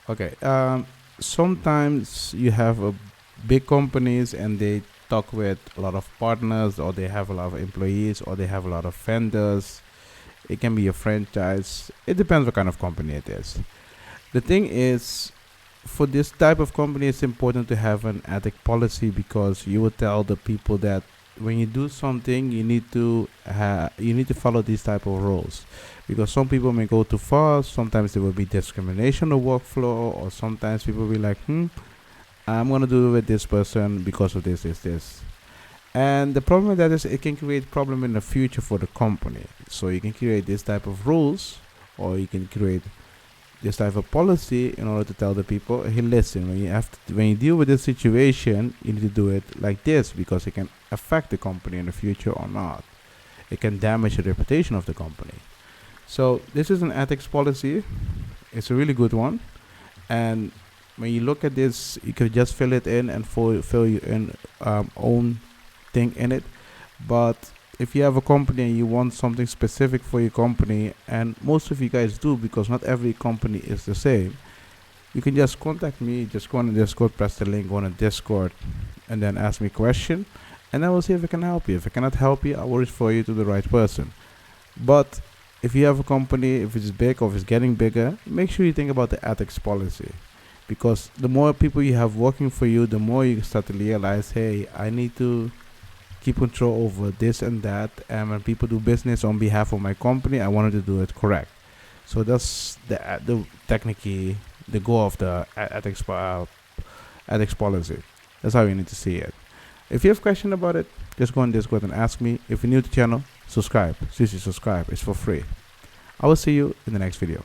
Okay. Sometimes you have a big companies and they talk with a lot of partners, or they have a lot of employees, or they have a lot of vendors. It can be a franchise. It depends what kind of company it is. The thing is, for this type of company, it's important to have an ethic policy, because you will tell the people that when you do something, you need to follow these type of rules, because some people may go too far. Sometimes there will be discrimination of workflow, or sometimes people will be like, I'm gonna do it with this person because of this. And the problem with that is it can create problem in the future for the company. So you can create this type of rules, or you can create this type of policy in order to tell the people, hey, listen, when you deal with this situation, you need to do it like this, because it can affect the company in the future or not. It can damage the reputation of the company. So this is an ethics policy. It's a really good one. And when you look at this, you can just fill it in and fill your own thing in it. But if you have a company and you want something specific for your company, and most of you guys do, because not every company is the same, you can just contact me. Just go on the Discord, press the link, go on the Discord, and then ask me a question, and I will see if I can help you. If I cannot help you, I will refer you to the right person. But if you have a company, if it's big or if it's getting bigger, make sure you think about the ethics policy, because the more people you have working for you, the more you start to realize, hey, I need to keep control over this and that. And when people do business on behalf of my company, I wanted to do it correct. So that's the technically the goal of the ethics policy. That's how you need to see it. If you have question about it, just go on Discord and ask me. If you're new to the channel, subscribe. Seriously, subscribe. It's for free. I will see you in the next video.